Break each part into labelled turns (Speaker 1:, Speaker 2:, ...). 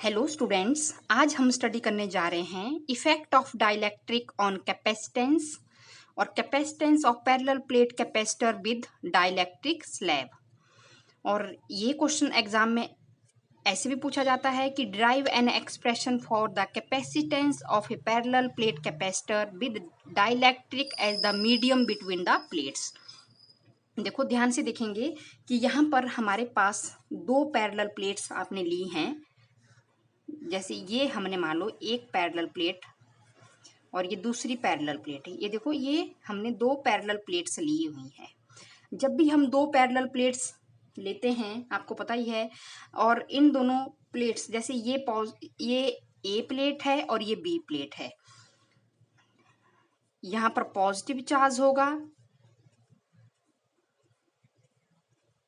Speaker 1: Hello students, आज हम study करने जा रहे हैं effect of dielectric on capacitance और capacitance of parallel plate capacitor with dielectric slab. और ये क्वेश्चन एग्जाम में ऐसे भी पूछा जाता है कि drive an expression for the capacitance of a parallel plate capacitor with dielectric as the medium between the plates. देखो ध्यान से देखेंगे कि यहाँ पर हमारे पास दो पैरेलल प्लेट्स आपने ली हैं। जैसे ये हमने मान लो एक पैरेलल प्लेट और ये दूसरी पैरेलल प्लेट है। ये देखो, ये हमने दो पैरेलल प्लेट्स ली हुई है। जब भी हम दो पैरेलल प्लेट्स लेते हैं, आपको पता ही है, और इन दोनों प्लेट्स, जैसे ये ए प्लेट है और ये बी प्लेट है, यहाँ पर पॉजिटिव चार्ज होगा,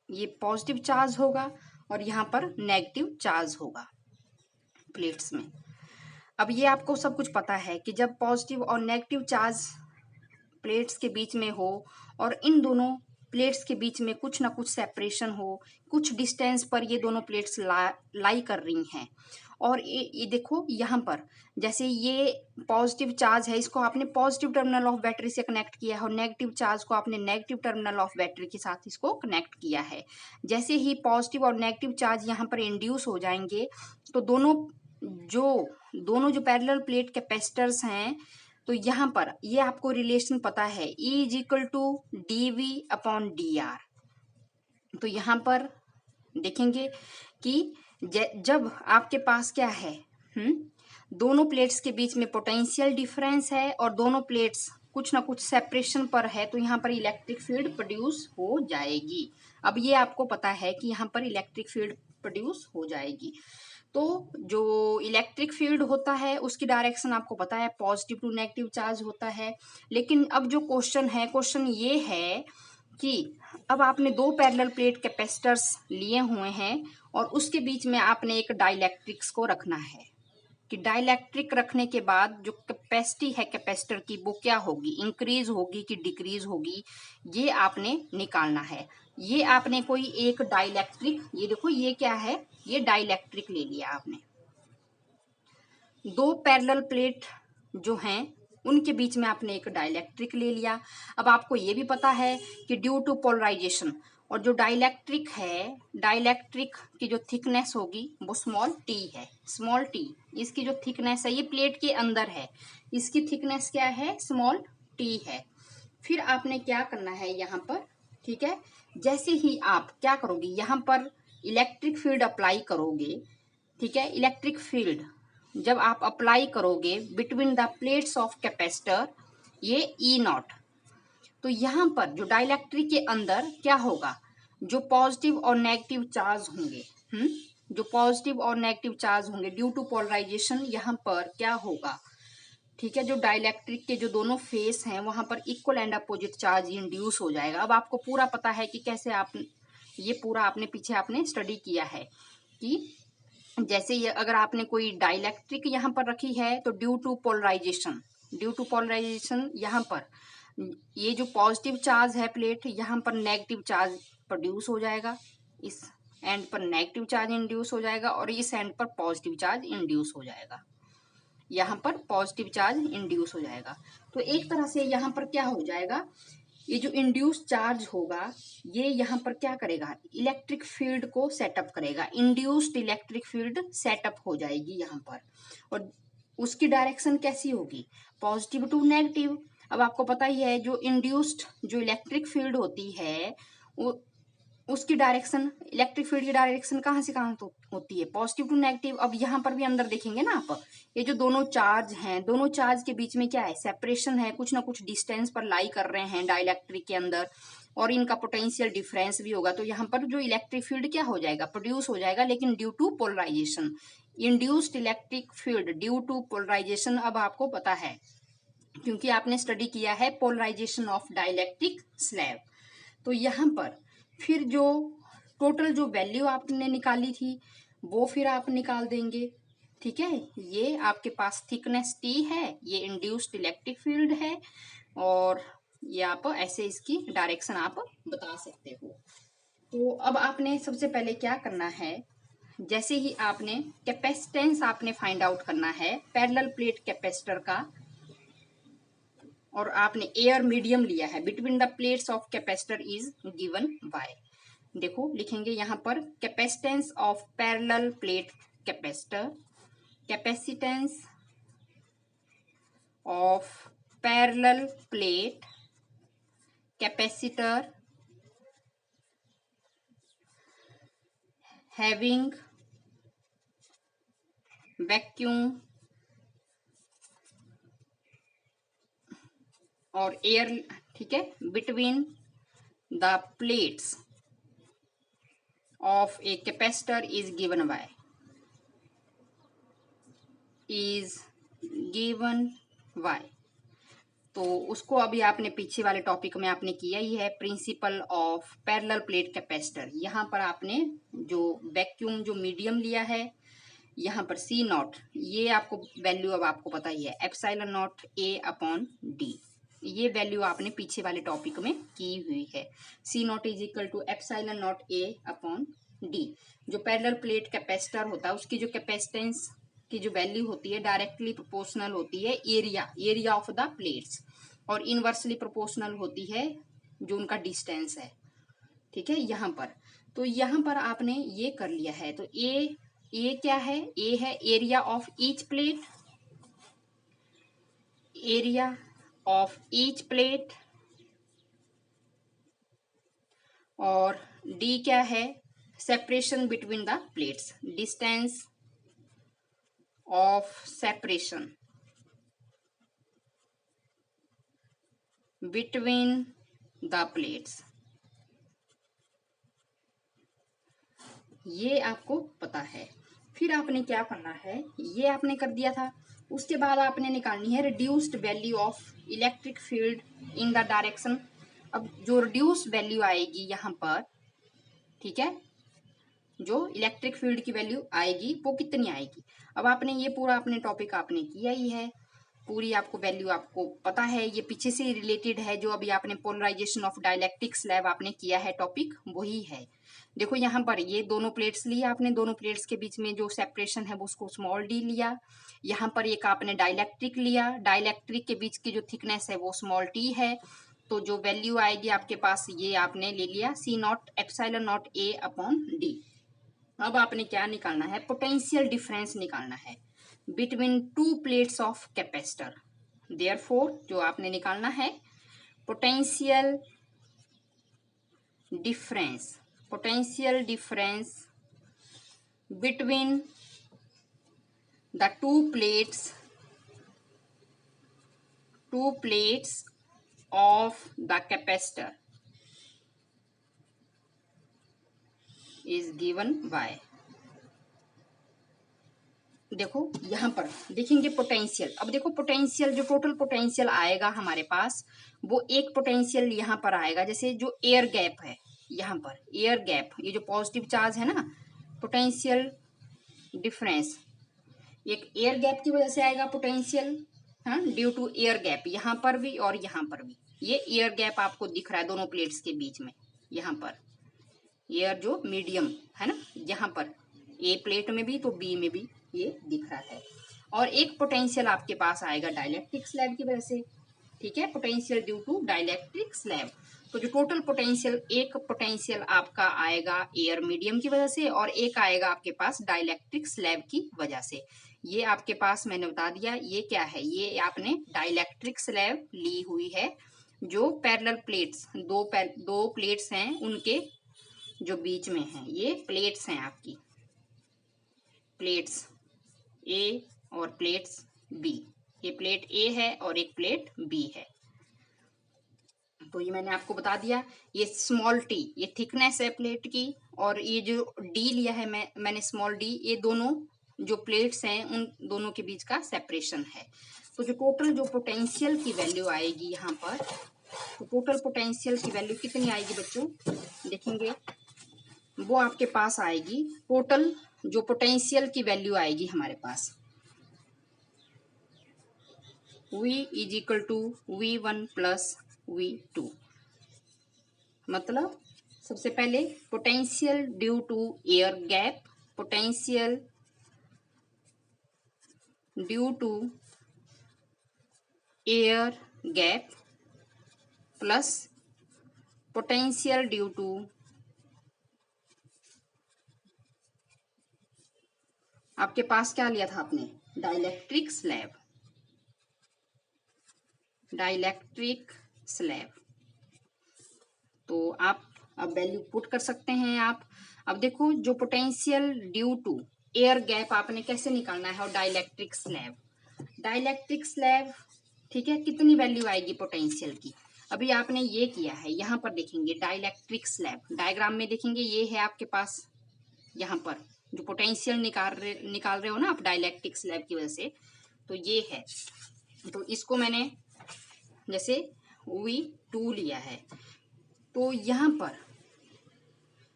Speaker 1: ये पॉजिटिव चार्ज होगा और यहाँ पर नेगेटिव चार्ज होगा प्लेट्स में। अब ये आपको सब कुछ पता है कि जब पॉजिटिव और नेगेटिव चार्ज प्लेट्स के बीच में हो और इन दोनों प्लेट्स के बीच में कुछ ना कुछ सेपरेशन हो, कुछ डिस्टेंस पर ये दोनों प्लेट्स लाई कर रही हैं, और ये देखो यहाँ पर जैसे ये पॉजिटिव चार्ज है, इसको आपने पॉजिटिव टर्मिनल ऑफ बैटरी से कनेक्ट किया है और नेगेटिव चार्ज को आपने नेगेटिव टर्मिनल ऑफ बैटरी के साथ इसको कनेक्ट किया है। जैसे ही पॉजिटिव और नेगेटिव चार्ज यहाँ पर इंड्यूस हो जाएंगे तो दोनों जो पैरेलल प्लेट कैपेसिटर्स हैं, तो यहाँ पर ये आपको रिलेशन पता है, E is equal to dV/dr। तो यहाँ पर देखेंगे कि जब आपके पास क्या है, दोनों प्लेट्स के बीच में पोटेंशियल डिफरेंस है और दोनों प्लेट्स कुछ ना कुछ सेपरेशन पर है, तो यहाँ पर इलेक्ट्रिक फील्ड प्रोड्यूस हो जाएगी। अब ये आपको पता है कि यहाँ पर इलेक्ट्रिक फील्ड प्रोड्यूस हो जाएगी। तो जो इलेक्ट्रिक फील्ड होता है उसकी डायरेक्शन आपको पता है, पॉजिटिव टू नेगेटिव चार्ज होता है। लेकिन अब जो क्वेश्चन ये है कि अब आपने दो पैरेलल प्लेट कैपेसिटर्स लिए हुए हैं और उसके बीच में आपने एक डाइलेक्ट्रिक्स को रखना है कि डाइलेक्ट्रिक रखने के बाद जो कैपेसिटी है कैपेसिटर की वो क्या होगी, इंक्रीज होगी कि डिक्रीज होगी, ये आपने निकालना है। ये आपने कोई एक डाइलेक्ट्रिक, ये देखो ये क्या है, ये डाइलेक्ट्रिक ले लिया आपने। दो पैरेलल प्लेट जो हैं उनके बीच में आपने एक डाइलेक्ट्रिक ले लिया। अब आपको ये भी पता है कि ड्यू टू पोलराइजेशन, और जो डाइलेक्ट्रिक है, डाइलेक्ट्रिक की जो थिकनेस होगी वो स्मॉल टी है। स्मॉल टी इसकी जो थिकनेस है, ये प्लेट के अंदर है, इसकी थिकनेस क्या है, स्मॉल टी है। फिर आपने क्या करना है यहाँ पर, ठीक है, जैसे ही आप क्या करोगे, यहाँ पर इलेक्ट्रिक फील्ड अप्लाई करोगे, ठीक है, इलेक्ट्रिक फील्ड जब आप अप्लाई करोगे between the plates of capacitor, ये E0, तो यहाँ पर जो डाइलेक्ट्रिक के अंदर क्या होगा, जो पॉजिटिव और नेगेटिव चार्ज होंगे, जो पॉजिटिव और नेगेटिव चार्ज होंगे ड्यू टू पोलराइजेशन, यहाँ पर क्या होगा, ठीक है, जो डाइलेक्ट्रिक के जो दोनों फेस हैं वहां पर equal and opposite charge induce हो जाएगा। अब आपको पूरा पता है कि कैसे आप ये पूरा आपने पीछे आपने स्टडी किया है कि जैसे ये अगर आपने कोई डाइलेक्ट्रिक यहाँ पर रखी है तो ड्यू टू पोलराइजेशन यहाँ पर ये जो पॉजिटिव चार्ज है प्लेट, यहाँ पर नेगेटिव चार्ज प्रोड्यूस हो जाएगा, इस एंड पर नेगेटिव चार्ज इंड्यूस हो जाएगा और इस एंड पर पॉजिटिव चार्ज इंड्यूस हो जाएगा, यहाँ पर पॉजिटिव चार्ज इंड्यूस हो जाएगा। तो एक तरह से यहाँ पर क्या हो जाएगा, ये जो इंड्यूस चार्ज होगा ये यहाँ पर क्या करेगा, इलेक्ट्रिक फील्ड को सेटअप करेगा, इंड्यूस्ड इलेक्ट्रिक फील्ड सेटअप हो जाएगी यहाँ पर, और उसकी डायरेक्शन कैसी होगी, पॉजिटिव टू नेगेटिव। अब आपको पता ही है जो इंड्यूस्ड जो इलेक्ट्रिक फील्ड होती है वो उसकी डायरेक्शन, इलेक्ट्रिक फील्ड की डायरेक्शन कहाँ से कहाँ होती है, पॉजिटिव टू नेगेटिव। अब यहाँ पर भी अंदर देखेंगे ना आप, ये जो दोनों चार्ज हैं, दोनों चार्ज के बीच में क्या है, सेपरेशन है, कुछ ना कुछ डिस्टेंस पर लाई कर रहे हैं डाइलेक्ट्रिक के अंदर, और इनका पोटेंशियल डिफरेंस भी होगा। तो यहाँ पर जो इलेक्ट्रिक फील्ड क्या हो जाएगा, प्रोड्यूस हो जाएगा, लेकिन due to polarisation, induced electric field due to polarisation. अब आपको पता है क्योंकि आपने स्टडी किया है पोलराइजेशन ऑफ डाइलेक्ट्रिक स्लैब। तो यहाँ पर फिर जो टोटल जो वैल्यू आपने निकाली थी वो फिर आप निकाल देंगे, ठीक है। ये आपके पास थिकनेस T है, ये इंड्यूस्ड इलेक्ट्रिक फील्ड है, और ये आप ऐसे इसकी डायरेक्शन आप बता सकते हो। तो अब आपने सबसे पहले क्या करना है, जैसे ही आपने कैपेसिटेंस आपने फाइंड आउट करना है पैरेलल प्लेट कैपेसिटर का, और आपने एयर मीडियम लिया है, between the plates of capacitor is given by. देखो लिखेंगे यहां पर capacitance of parallel plate capacitor, capacitance of parallel plate capacitor having vacuum और एयर, ठीक है, between the plates of a capacitor is given bye, is given bye. तो उसको अभी आपने पीछे वाले टॉपिक में आपने किया ही है, principle of parallel plate capacitor. यहाँ पर आपने जो वैक्यूम जो मीडियम लिया है, यहाँ पर सी नॉट, ये आपको वैल्यू अब आपको पता ही है, epsilon naught A upon D, ये वैल्यू आपने पीछे वाले टॉपिक में की हुई है। C naught is equal to epsilon naught A upon D. जो पैरेलल प्लेट कैपेसिटर होता है उसकी जो कैपेसिटेंस की जो वैल्यू होती है डायरेक्टली प्रोपोर्शनल होती है एरिया ऑफ द प्लेट्स, और इनवर्सली प्रोपोर्शनल होती है जो उनका डिस्टेंस है, ठीक है। यहाँ पर तो यहाँ पर आपने ये कर लिया है, तो ए क्या है, ए है area of each plate, area of each plate, और डी क्या है, separation between the plates, distance of separation between the plates, ये आपको पता है। फिर आपने क्या करना है, ये आपने कर दिया था, उसके बाद आपने निकालनी है reduced value of electric field in the direction. अब जो रिड्यूस वैल्यू आएगी यहाँ पर, ठीक है, जो इलेक्ट्रिक फील्ड की वैल्यू आएगी वो कितनी आएगी। अब आपने ये पूरा अपने टॉपिक आपने किया ही है, पूरी आपको वैल्यू आपको पता है, ये पीछे से रिलेटेड है, जो अभी आपने पोलराइजेशन ऑफ डाइलेक्ट्रिक स्लैब आपने किया है टॉपिक वही है। देखो यहाँ पर ये दोनों प्लेट्स लिया आपने, दोनों प्लेट्स के बीच में जो सेपरेशन है वो उसको स्मॉल डी लिया। यहाँ पर एक आपने डाइलेक्ट्रिक लिया, डाइलेक्ट्रिक के बीच की जो थिकनेस है वो स्मॉल टी है, तो जो वैल्यू आएगी आपके पास ये आपने ले लिया C naught epsilon naught A upon D. अब आपने क्या निकालना है, पोटेंशियल डिफरेंस निकालना है between two plates of capacitor. Therefore जो आपने निकालना है potential difference, potential difference between the two plates of the capacitor is given by. देखो यहां पर देखेंगे पोटेंशियल, अब देखो पोटेंशियल जो टोटल पोटेंशियल आएगा हमारे पास वो एक पोटेंशियल यहां पर आएगा, जैसे जो एयर गैप है यहाँ पर, एयर गैप, ये जो पॉजिटिव चार्ज है ना, पोटेंशियल डिफरेंस एक एयर गैप की वजह से आएगा पोटेंशियल, हाँ, ड्यू टू एयर गैप, यहाँ पर भी और यहाँ पर भी ये एयर गैप आपको दिख रहा है दोनों प्लेट्स के बीच में, यहाँ पर एयर जो मीडियम है ना, यहाँ पर ए प्लेट में भी तो बी में भी ये दिख रहा है। और एक पोटेंशियल आपके पास आएगा डाइलेक्ट्रिक स्लैब की वजह से, ठीक है, potential due to dielectric slab. तो जो टोटल पोटेंशियल, एक पोटेंशियल आपका आएगा एयर मीडियम की वजह से और एक आएगा आपके पास डाइलेक्ट्रिक स्लैब की वजह से। ये आपके पास मैंने बता दिया, ये क्या है, ये आपने डाइलेक्ट्रिक स्लैब ली हुई है, जो पैरेलल प्लेट्स, दो प्लेट्स हैं उनके जो बीच में है, ये प्लेट्स हैं आपकी, प्लेट्स ए और प्लेट्स बी, ये प्लेट ए है और एक प्लेट बी है। तो ये मैंने आपको बता दिया, ये स्मॉल टी ये थिकनेस है प्लेट की, और ये जो डी लिया है मैंने स्मॉल डी, ये दोनों जो प्लेट्स हैं उन दोनों के बीच का सेपरेशन है। तो जो टोटल जो पोटेंशियल की वैल्यू आएगी यहाँ पर, तो टोटल पोटेंशियल की वैल्यू कितनी आएगी बच्चों, देखेंगे वो आपके पास आएगी, टोटल जो पोटेंशियल की वैल्यू आएगी हमारे पास V is equal to V1 plus V2। मतलब सबसे पहले potential due to air gap, potential due to air gap plus potential due to आपके पास क्या लिया था आपने, डाइलेक्ट्रिक स्लैब, डाइलेक्ट्रिक स्लैब। तो आप अब वैल्यू पुट कर सकते हैं आप। अब देखो जो potential due to air gap आपने कैसे निकालना है, और डाइलेक्ट्रिक स्लैब, डाइलेक्ट्रिक स्लैब, ठीक है, कितनी वैल्यू आएगी पोटेंशियल की। अभी आपने ये किया है, यहाँ पर देखेंगे डाइलेक्ट्रिक स्लैब, डायग्राम में देखेंगे ये है आपके पास, यहाँ पर जो पोटेंशियल निकाल रहे हो ना आप डाइलेक्ट्रिक स्लैब की वजह से, तो ये है। तो इसको मैंने जैसे V2 लिया है, तो यहाँ पर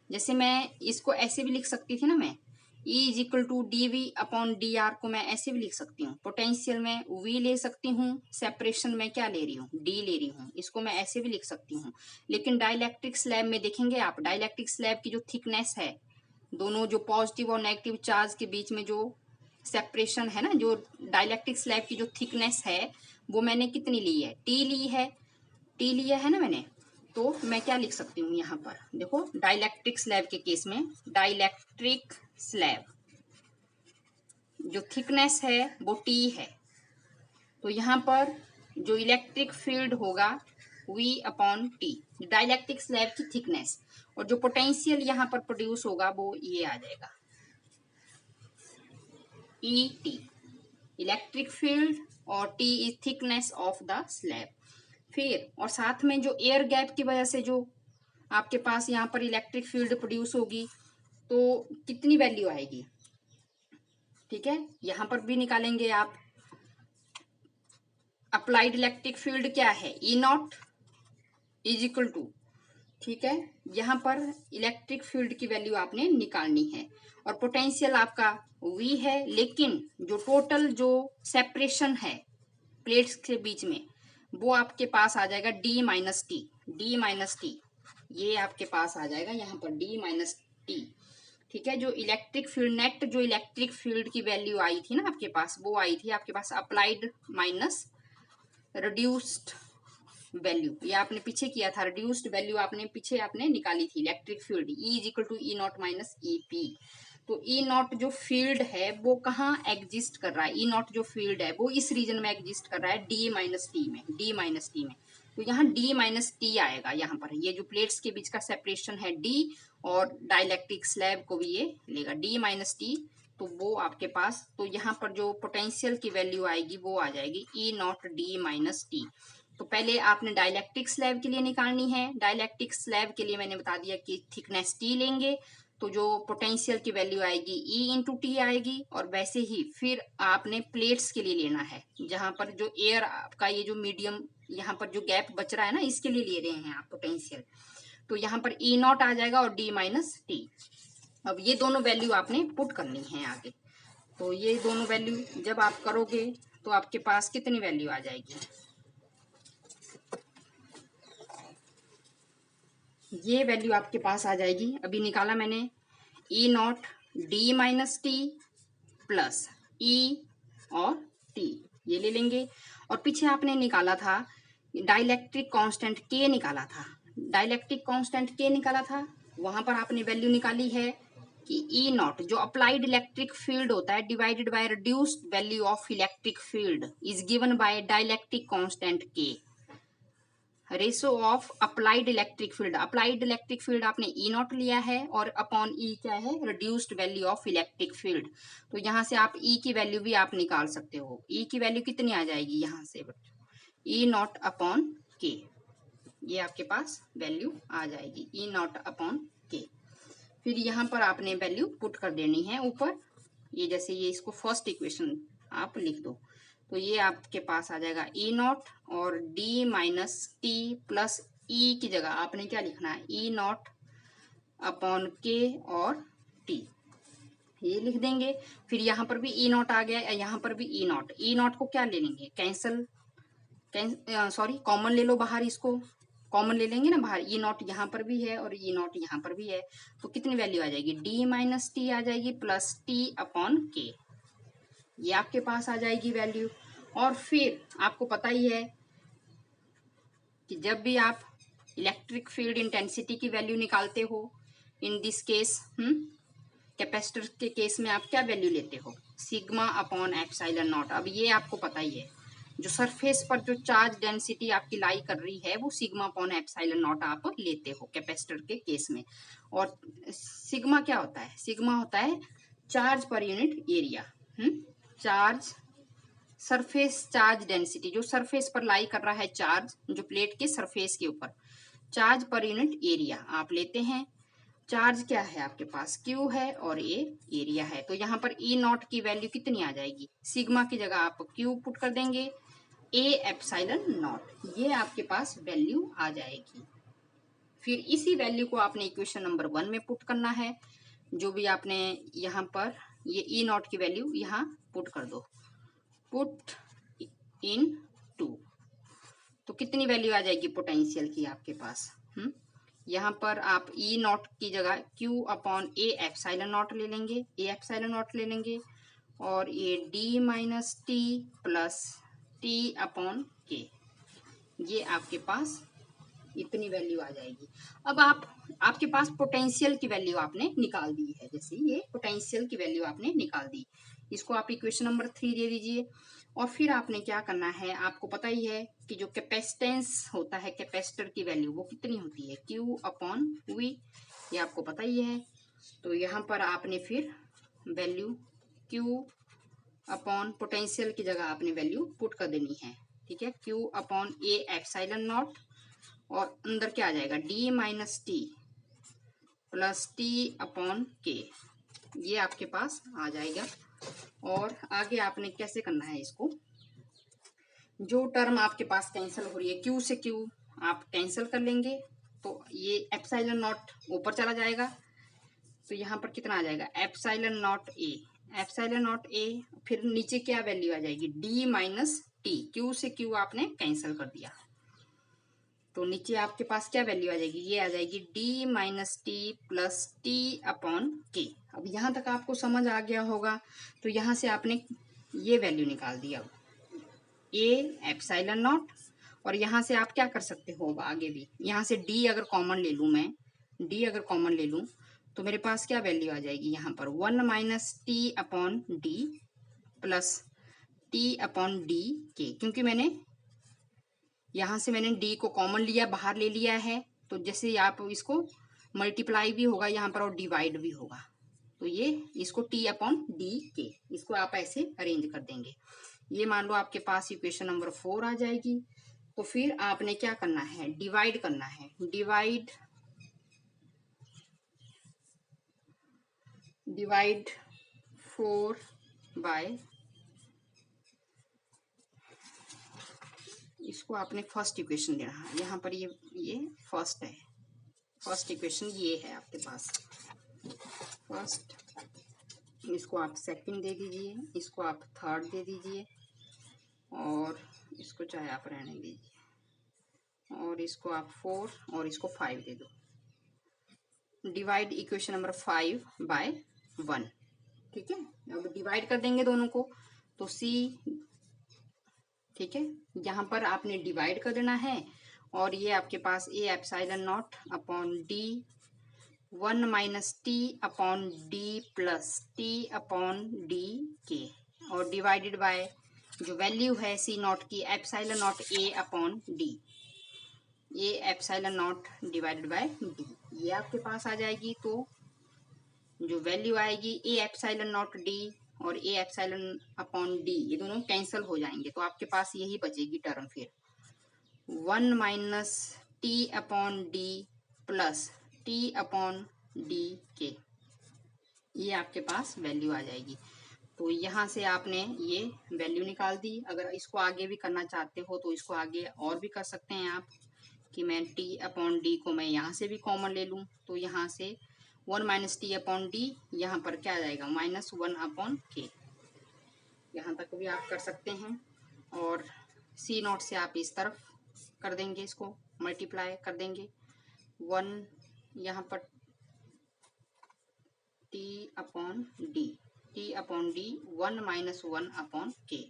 Speaker 1: जैसे मैं इसको ऐसे भी लिख सकती थी ना, मैं E is equal to dV/dr को मैं ऐसे भी लिख सकती हूँ। पोटेंशियल में V ले सकती हूँ, सेपरेशन में क्या ले रही हूँ, D ले रही हूँ, इसको मैं ऐसे भी लिख सकती हूँ। लेकिन डाइलेक्ट्रिक स्लैब में देखेंगे आप, डाइलेक्ट्रिक स्लैब की जो थिकनेस है, दोनों जो पॉजिटिव और नेगेटिव चार्ज के बीच में जो सेपरेशन है ना, जो डाइलेक्ट्रिक स्लैब की जो थिकनेस है वो मैंने कितनी ली है, T ली है, T लिया है ना मैंने। तो मैं क्या लिख सकती हूँ यहाँ पर, देखो डाइलेक्ट्रिक स्लैब के केस में, डाइलेक्ट्रिक स्लैब जो थिकनेस है वो T है। तो यहाँ पर जो इलेक्ट्रिक फील्ड होगा V/T, डाइलेक्ट्रिक स्लैब की थिकनेस, और जो पोटेंशियल यहाँ पर प्रोड्यूस होगा वो ये आ जाएगा ET, इलेक्ट्रिक फील्ड, और T is thickness of the slab. फिर और साथ में जो एयर गैप की वजह से जो आपके पास यहाँ पर इलेक्ट्रिक फील्ड प्रोड्यूस होगी, तो कितनी वैल्यू आएगी, ठीक है, यहाँ पर भी निकालेंगे आप। अप्लाइड इलेक्ट्रिक फील्ड क्या है, E0 इज इक्वल टू, ठीक है, यहाँ पर इलेक्ट्रिक फील्ड की वैल्यू आपने निकालनी है, और पोटेंशियल आपका V है, लेकिन जो टोटल जो सेपरेशन है प्लेट्स के बीच में वो आपके पास आ जाएगा D-T, ये आपके पास आ जाएगा यहाँ पर D-T, ठीक है। जो इलेक्ट्रिक फील्ड, नेट जो इलेक्ट्रिक फील्ड की वैल्यू आई थी ना आपके पास, वो आई थी आपके पास अप्लाइड माइनस रिड्यूस्ड वैल्यू, ये आपने पीछे किया था, रिड्यूस्ड वैल्यू आपने पीछे आपने निकाली थी electric field, E is equal to E0 minus EP। तो E0 जो फील्ड है वो कहाँ एग्जिस्ट कर रहा है, E0 जो फील्ड है वो इस रीजन में एग्जिस्ट कर रहा है D-T में, तो यहाँ D-T आएगा। यहाँ पर ये जो प्लेट्स के बीच का सेपरेशन है D, और डाइलेक्ट्रिक स्लैब को भी ये लेगा D-T, तो वो आपके पास, तो यहाँ पर जो पोटेंशियल की वैल्यू आएगी वो आ जाएगी E0 D-T। तो पहले आपने डाइलेक्ट्रिक स्लैब के लिए निकालनी है, डाइलेक्ट्रिक स्लैब के लिए मैंने बता दिया कि थिकनेस T लेंगे, तो जो पोटेंशियल की वैल्यू आएगी E/T आएगी। और वैसे ही फिर आपने प्लेट्स के लिए लेना है, जहां पर जो एयर आपका ये जो मीडियम यहाँ पर जो गैप बच रहा है ना, इसके लिए ले रहे हैं आप पोटेंशियल, तो यहाँ पर E0 आ जाएगा और D-T। अब ये दोनों वैल्यू आपने पुट करनी है आगे, तो ये दोनों वैल्यू जब आप करोगे तो आपके पास कितनी वैल्यू आ जाएगी, ये वैल्यू आपके पास आ जाएगी। अभी निकाला मैंने E0 D-T प्लस E और T, ये ले लेंगे। और पीछे आपने निकाला था डाइलेक्ट्रिक कांस्टेंट K निकाला था, डाइलेक्ट्रिक कांस्टेंट K निकाला था, वहां पर आपने वैल्यू निकाली है कि E0 जो अप्लाइड इलेक्ट्रिक फील्ड होता है divided by reduced value of electric field is given bye dielectric constant K, ratio of applied electric field, applied electric field आपने E0 लिया है, और अपॉन E क्या है, reduced value of electric field. तो यहाँ से आप E की वैल्यू भी आप निकाल सकते हो, E की वैल्यू कितनी आ जाएगी यहाँ से, E0 अपॉन K, ये आपके पास वैल्यू आ जाएगी E0 अपॉन K। फिर यहाँ पर आपने वैल्यू पुट कर देनी है ऊपर, ये जैसे ये इसको फर्स्ट इक्वेशन आप लिख दो, तो ये आपके पास आ जाएगा E0 और D-T प्लस E की जगह आपने क्या लिखना है, E0 अपॉन K और T, ये लिख देंगे। फिर यहाँ पर भी E0 आ गया, यहाँ पर भी E0 को क्या ले लेंगे, कैंसल, सॉरी कॉमन ले लो बाहर इसको, कॉमन ले लेंगे ना बाहर, ई नॉट यहाँ पर भी है और ई नॉट यहाँ पर भी है, तो कितनी वैल्यू आ जाएगी, डी माइनस टी आ जाएगी प्लस टी अपॉन के, ये आपके पास आ जाएगी वैल्यू। और फिर आपको पता ही है कि जब भी आप इलेक्ट्रिक फील्ड इंटेंसिटी की वैल्यू निकालते हो, इन दिस केस कैपेसिटर के केस में आप क्या वैल्यू लेते हो, सिग्मा अपॉन एप्सिलॉन नॉट। अब ये आपको पता ही है, जो सरफेस पर जो चार्ज डेंसिटी आपकी लाई कर रही है वो सिग्मा अपॉन एप्सिलॉन नॉट आप लेते हो कैपेसिटर के केस में। और सिग्मा क्या होता है, सिग्मा होता है charge per unit area, charge surface charge density, जो सरफेस पर लाई कर रहा है चार्ज, जो प्लेट के सरफेस के ऊपर, चार्ज पर यूनिट एरिया आप लेते हैं। चार्ज क्या है आपके पास, क्यू है और ये एरिया है, तो यहाँ पर ई नॉट की वैल्यू कितनी आ जाएगी, सिग्मा की जगह आप क्यू पुट कर देंगे, ए एप्सिलॉन नॉट, ये आपके पास वैल्यू आ जाएगी। फिर इसी वैल्यू को आपने इक्वेशन नंबर 1 में पुट करना है, जो भी आपने यहाँ पर ये ई नॉट की वैल्यू यहाँ पुट कर दो, पुट इन टू, तो कितनी वैल्यू आ जाएगी पोटेंशियल की आपके पास, यहाँ पर आप ई नॉट की जगह Q upon A epsilon not ले लेंगे, ए एप्सिलॉन नॉट ले लेंगे, और ये D minus T plus T upon के, ये आपके पास इतनी वैल्यू आ जाएगी। अब आपके पास पोटेंशियल की वैल्यू आपने निकाल दी है, जैसे ये पोटेंशियल की वैल्यू आपने निकाल दी, इसको आप इक्वेशन नंबर 3 दे दीजिए। और फिर आपने क्या करना है, आपको पता ही है कि जो कैपेसिटेंस होता है कैपेसिटर की वैल्यू वो कितनी होती है, क्यू अपॉन वी, ये आपको पता ही है। तो यहाँ पर आपने फिर वैल्यू क्यू अपॉन पोटेंशियल की जगह आपने वैल्यू पुट कर देनी है, ठीक है, Q upon A epsilon not, और अंदर क्या आ जाएगा, D minus T plus T upon के, ये आपके पास आ जाएगा। और आगे आपने कैसे करना है इसको, जो टर्म आपके पास कैंसिल हो रही है, क्यू से क्यू आप कैंसिल कर लेंगे, तो ये एप्सिलॉन नॉट ऊपर चला जाएगा, तो यहाँ पर कितना आ जाएगा, एप्सिलॉन नॉट ए, एप्सिलॉन नॉट ए, फिर नीचे क्या वैल्यू आ जाएगी, डी माइनस टी, क्यू से क्यू आपने कैंसिल कर दिया, तो नीचे आपके पास क्या वैल्यू आ जाएगी, ये आ जाएगी D minus T plus T upon के। अब यहाँ तक आपको समझ आ गया होगा, तो यहाँ से आपने ये वैल्यू निकाल दिया, ए एप्सिलॉन नॉट, और यहाँ से आप क्या कर सकते हो आगे भी, यहाँ से डी अगर कॉमन ले लूँ मैं, डी अगर कॉमन ले लूँ तो मेरे पास क्या वैल्यू आ जाएगी, यहाँ पर 1 minus T upon D plus T upon D के, क्योंकि मैंने यहाँ से मैंने डी को कॉमन लिया, बाहर ले लिया है, तो जैसे आप इसको मल्टीप्लाई भी होगा यहाँ पर और डिवाइड भी होगा, तो ये इसको टी अपॉन डी के, इसको आप ऐसे अरेंज कर देंगे। ये मान लो आपके पास इक्वेशन नंबर 4 आ जाएगी। तो फिर आपने क्या करना है, डिवाइड करना है, डिवाइड 4 बाय, इसको आपने फर्स्ट इक्वेशन देना है, यहाँ पर ये फर्स्ट है, फर्स्ट इक्वेशन ये है आपके पास फर्स्ट, इसको आप सेकंड दे दीजिए, इसको आप थर्ड दे दीजिए, और इसको चाहे आप रहने दीजिए, और इसको आप 4 और इसको 5 दे दो। डिवाइड इक्वेशन नंबर 5 बाय 1, ठीक है। अब डिवाइड कर देंगे दोनों को, तो सी, ठीक है, यहाँ पर आपने डिवाइड कर देना है, और ये आपके पास A epsilon naught upon D 1 minus T upon D plus T upon D के, और डिवाइडेड बाय जो वैल्यू है सी नॉट की, epsilon naught A upon D, A epsilon naught divided by D, ये आपके पास आ जाएगी। तो जो वैल्यू आएगी ए एप्सिलॉन नॉट डी और ए एप्सिलॉन अपॉन डी, ये दोनों कैंसिल हो जाएंगे, तो आपके पास यही बचेगी टर्म फिर 1 minus T upon D plus T upon D के, ये आपके पास वैल्यू आ जाएगी। तो यहाँ से आपने ये वैल्यू निकाल दी। अगर इसको आगे भी करना चाहते हो तो इसको आगे और भी कर सकते हैं आप, कि मैं टी अपॉन डी को मैं यहाँ से भी कॉमन ले लूँ, तो यहाँ से 1 माइनस टी अपॉन डी, यहाँ पर क्या आ जाएगा -1 अपॉन के, यहाँ तक भी आप कर सकते हैं। और सी नॉट से आप इस तरफ कर देंगे इसको, मल्टीप्लाई कर देंगे 1 यहाँ पर T upon D, T upon D 1 minus 1 upon के,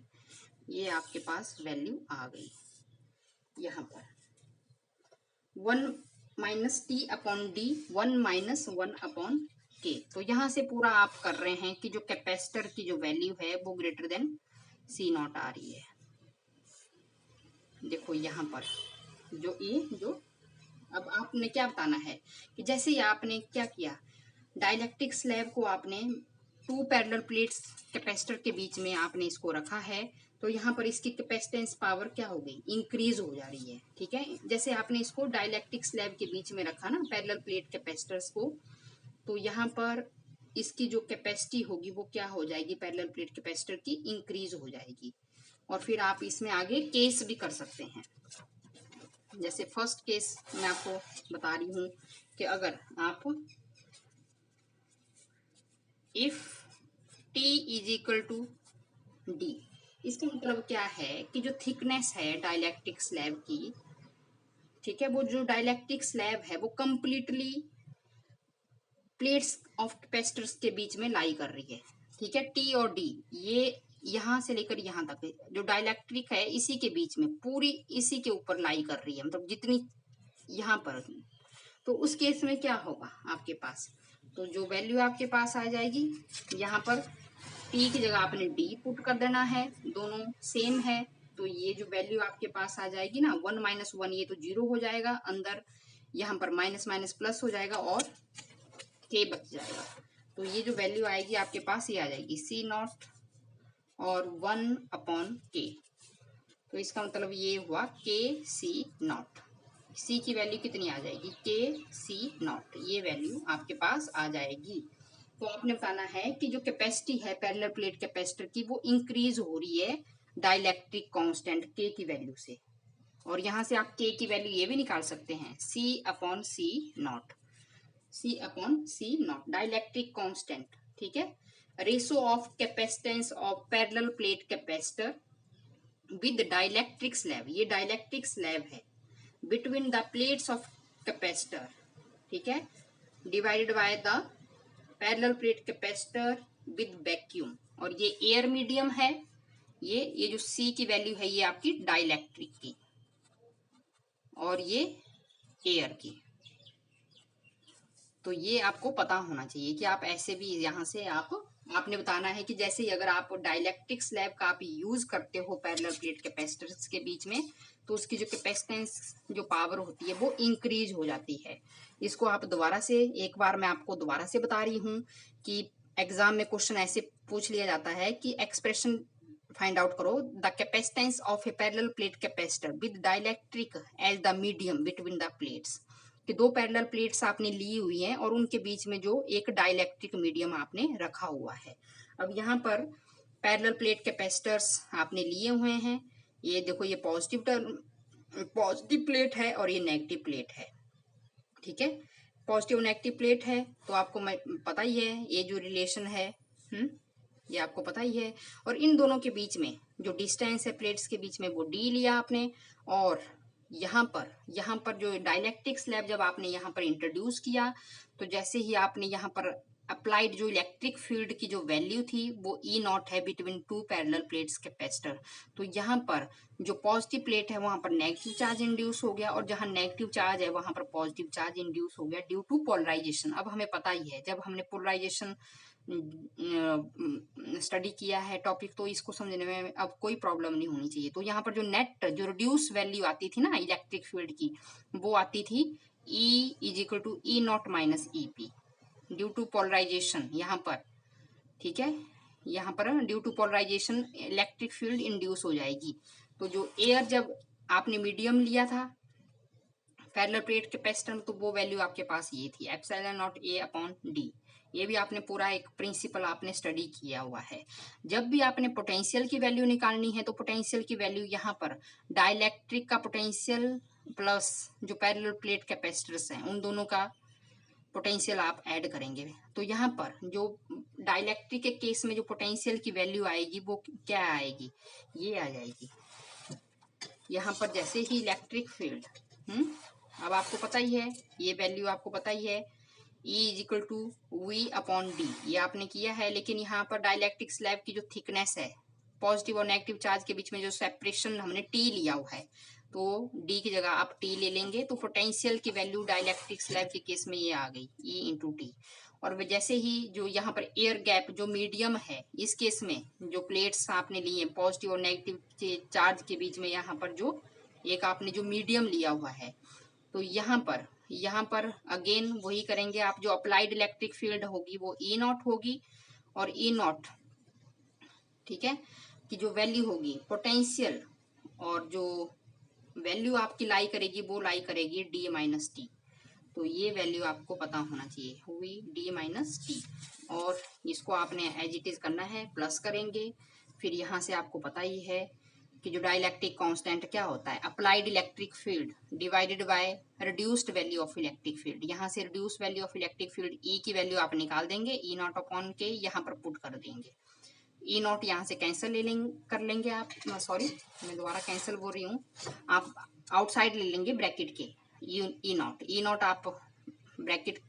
Speaker 1: ये आपके पास वैल्यू आ गई। यहाँ पर 1 minus T upon D 1 minus 1 upon के। तो यहाँ से पूरा आप कर रहे हैं कि जो कैपेसिटर की जो वैल्यू है वो ग्रेटर देन सी नॉट आ रही है। देखो यहाँ पर जो अब आपने क्या बताना है कि जैसे ही आपने क्या किया, डाइलेक्ट्रिक स्लैब को आपने 2 पैरेलल प्लेट्स कैपेसिटर के बीच में आपने इसको रखा है, तो यहाँ पर इसकी कैपेसिटेंस पावर क्या हो गई, इंक्रीज हो जा रही है। ठीक है, जैसे आपने इसको डाइलेक्ट्रिक स्लैब के बीच में रखा ना पैरेलल प्लेट कैपेसिटर्स को, तो यहाँ पर इसकी जो कैपेसिटी होगी वो क्या हो जाएगी, पैरेलल प्लेट कैपेसिटर की इंक्रीज हो जाएगी। और फिर आप इसमें आगे केस भी कर सकते हैं। जैसे फर्स्ट केस मैं आपको बता रही हूँ कि अगर आप if T is equal to D, इसका मतलब क्या है कि जो थिकनेस है डाइलेक्ट्रिक स्लैब की, ठीक है, वो जो डाइलेक्ट्रिक स्लैब है वो कंप्लीटली प्लेट्स ऑफ कैपेसिटर्स के बीच में लाई कर रही है। ठीक है, T और D ये यहाँ से लेकर यहाँ तक जो डाइलेक्ट्रिक है इसी के बीच में पूरी इसी के ऊपर लाई कर रही है, मतलब जितनी यहाँ पर। तो उस केस में क्या होगा आपके पास, तो जो वैल्यू आपके पास आ जाएगी यहाँ पर T की जगह आपने D पुट कर देना है, दोनों सेम है, तो ये जो वैल्यू आपके पास आ जाएगी ना 1 माइनस 1, ये तो 0 हो जाएगा, अंदर यहाँ पर माइनस माइनस प्लस हो जाएगा और K बच जाएगा। तो ये जो वैल्यू आएगी आपके पास ये आ जाएगी C नॉट और 1 अपॉन K। तो इसका मतलब ये हुआ K C नॉट, C की वैल्यू कितनी आ जाएगी, K C नॉट, ये वैल्यू आपके पास आ जाएगी। तो आपने बताना है कि जो कैपेसिटी है पैरेलल प्लेट कैपेसिटर की वो इंक्रीज हो रही है डाइलेक्ट्रिक कांस्टेंट K की वैल्यू से। और यहाँ से आप K की वैल्यू ये भी निकाल सकते हैं C upon C not, C upon C not dielectric constant. ठीक है, ratio of capacitance of parallel plate capacitor with dielectric slab, ये डाइलेक्ट्रिक स्लैब है, between the plates of capacitor, ठीक है, divided by the parallel plate capacitor with vacuum. और ये air medium है, ये जो C की वैल्यू है ये आपकी डाइलेक्ट्रिक की और ये एयर की। तो ये आपको पता होना चाहिए कि आप ऐसे भी यहाँ से आपने बताना है कि जैसे ही अगर आप डाइलेक्ट्रिक स्लैब का आप यूज करते हो पैरेलल प्लेट कैपेसिटर्स के बीच में, तो उसकी जो कैपेसिटेंस जो पावर होती है वो इंक्रीज हो जाती है। इसको आप दोबारा से एक बार मैं आपको दोबारा से बता रही हूँ कि एग्जाम में क्वेश्चन ऐसे पूछ लिया जाता है कि एक्सप्रेशन फाइंड आउट करो, the capacitance of a parallel plate capacitor with dielectric as the medium between the plates, कि 2 पैरेलल प्लेट्स आपने ली हुई हैं और उनके बीच में जो एक डाइलेक्ट्रिक मीडियम आपने रखा हुआ है। अब यहाँ पर पैरेलल प्लेट कैपेसिटर्स आपने लिए हुए हैं, ये देखो ये पॉजिटिव प्लेट है और ये नेगेटिव प्लेट है। ठीक है, पॉजिटिव नेगेटिव प्लेट है तो आपको पता ही है ये जो रिलेशन है, ये आपको पता ही है। और इन दोनों के बीच में जो डिस्टेंस है प्लेट्स के बीच में वो D लिया आपने। और यहाँ पर जो डाइलेक्ट्रिक स्लैब जब आपने यहाँ पर इंट्रोड्यूस किया, तो जैसे ही आपने यहाँ पर अप्लाइड जो इलेक्ट्रिक फील्ड की जो वैल्यू थी वो E नॉट है बिटवीन 2 पैरेलल प्लेट्स कैपेसिटर, तो यहाँ पर जो पॉजिटिव प्लेट है वहां पर नेगेटिव चार्ज इंड्यूस हो गया और जहां नेगेटिव चार्ज है वहां पर पॉजिटिव चार्ज इंड्यूस हो गया ड्यू टू पोलराइजेशन। अब हमें पता ही है जब हमने पोलराइजेशन स्टडी किया है टॉपिक, तो इसको समझने में अब कोई प्रॉब्लम नहीं होनी चाहिए। तो यहाँ पर जो नेट जो रिड्यूस वैल्यू आती थी ना इलेक्ट्रिक फील्ड की, वो आती थी E is equal to E not minus EP due to polarisation यहाँ पर। ठीक है, यहाँ पर due to polarisation electric field induce हो जाएगी। तो जो एयर जब आपने मीडियम लिया था पैरेलल प्लेट कैपेसिटर में, तो वो वैल्यू आपके पास ये थी epsilon not A upon D। ये भी आपने पूरा एक प्रिंसिपल आपने स्टडी किया हुआ है। जब भी आपने पोटेंशियल की वैल्यू निकालनी है तो पोटेंशियल की वैल्यू यहाँ पर डाइलेक्ट्रिक का पोटेंशियल प्लस जो पैरेलल प्लेट कैपेसिटर्स हैं उन दोनों का पोटेंशियल आप ऐड करेंगे। तो यहाँ पर जो डाइलेक्ट्रिक के केस में जो पोटेंशियल की वैल्यू आएगी वो क्या आएगी, ये आ जाएगी। यहाँ पर जैसे ही इलेक्ट्रिक फील्ड अब आपको पता ही है, ये वैल्यू आपको पता ही है, E is equal to V upon D, ये आपने किया है। लेकिन यहाँ पर डाइलेक्ट्रिक स्लैब की जो थिकनेस है, पॉजिटिव और नेगेटिव चार्ज के बीच में जो सेपरेशन हमने T लिया हुआ है, तो D की जगह आप T ले लेंगे, तो पोटेंशियल की वैल्यू डाइलेक्ट्रिक स्लैब के केस में ये आ गई E इंटू टी। और जैसे ही जो यहाँ पर एयर गैप जो मीडियम है, इस केस में जो प्लेट्स आपने लिए पॉजिटिव और नेगेटिव चार्ज के बीच में, यहाँ पर जो एक आपने जो मीडियम लिया हुआ है, तो यहाँ पर अगेन वही करेंगे आप, जो अप्लाइड इलेक्ट्रिक फील्ड होगी वो E नॉट होगी, और E नॉट, ठीक है, कि जो वैल्यू होगी पोटेंशियल, और जो वैल्यू आपकी लाई करेगी वो लाई करेगी डी माइनस टी। तो ये वैल्यू आपको पता होना चाहिए, हुई डी माइनस टी, और इसको आपने एज इट इज करना है, प्लस करेंगे। फिर यहाँ से आपको पता ही है कि जो डाइलेक्ट्रिक कांस्टेंट क्या होता है, applied electric field divided by reduced value of electric field. यहाँ से reduce value of electric field E की वैल्यू आप निकाल देंगे, ई नॉट अपॉन के यहाँ पर पुट कर देंगे। ई नॉट यहाँ से कैंसिल कर लेंगे आप, सॉरी मैं दोबारा कैंसिल बोल रही हूँ, आप आउटसाइड ले लेंगे ब्रैकेट के ई नॉट आप ब्रैकेट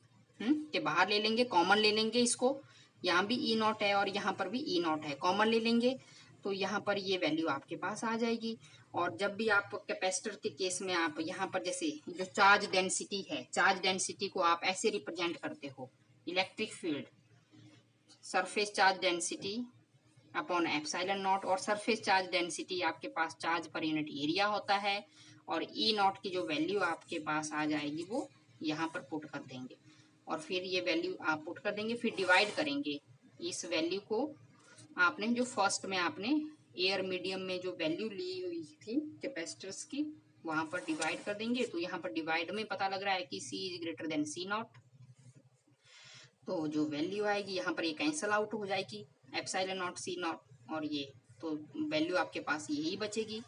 Speaker 1: के बाहर ले लेंगे, कॉमन ले लेंगे इसको, यहाँ भी ई नॉट है और यहाँ पर भी ई नॉट है, कॉमन ले लेंगे, तो यहाँ पर ये वैल्यू आपके पास आ जाएगी। और जब भी आप कैपेसिटर के केस में आप यहाँ पर जैसे जो चार्ज डेंसिटी है, चार्ज डेंसिटी को आप ऐसे रिप्रेजेंट करते हो, electric field surface charge density upon epsilon not, और सरफेस चार्ज डेंसिटी आपके पास चार्ज पर यूनिट एरिया होता है, और ई नॉट की जो वैल्यू आपके पास आ जाएगी वो यहाँ पर पुट कर देंगे, और फिर ये वैल्यू आप पुट कर देंगे, फिर डिवाइड करेंगे इस वैल्यू को। आपने जो फर्स्ट में आपने एयर मीडियम में जो वैल्यू ली हुई थी कैपेसिटर्स की, वहां पर डिवाइड कर देंगे, तो यहाँ पर डिवाइड में पता लग रहा है कि C is greater than C not, तो जो वैल्यू आएगी यहाँ पर ये कैंसल आउट हो जाएगी, एप्सिलॉन नॉट C नॉट, और ये तो वैल्यू आपके पास यही बचेगी।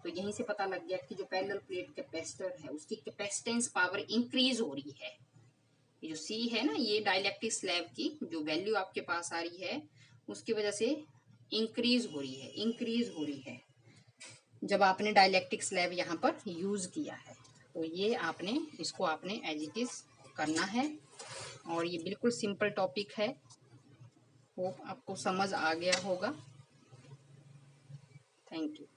Speaker 1: तो यहीं से पता लग गया कि जो पैरेलल प्लेट कैपेसिटर है उसकी कैपेसिटेंस पावर इंक्रीज हो रही है। ये जो C है ना, ये डाइलेक्ट्रिक स्लैब की जो वैल्यू आपके पास आ रही है उसकी वजह से इंक्रीज हो रही है जब आपने डाइलेक्ट्रिक स्लैब यहाँ पर यूज किया है। तो ये आपने इसको आपने एज इट इज करना है, और ये बिल्कुल सिंपल टॉपिक है, होप आपको समझ आ गया होगा। Thank you.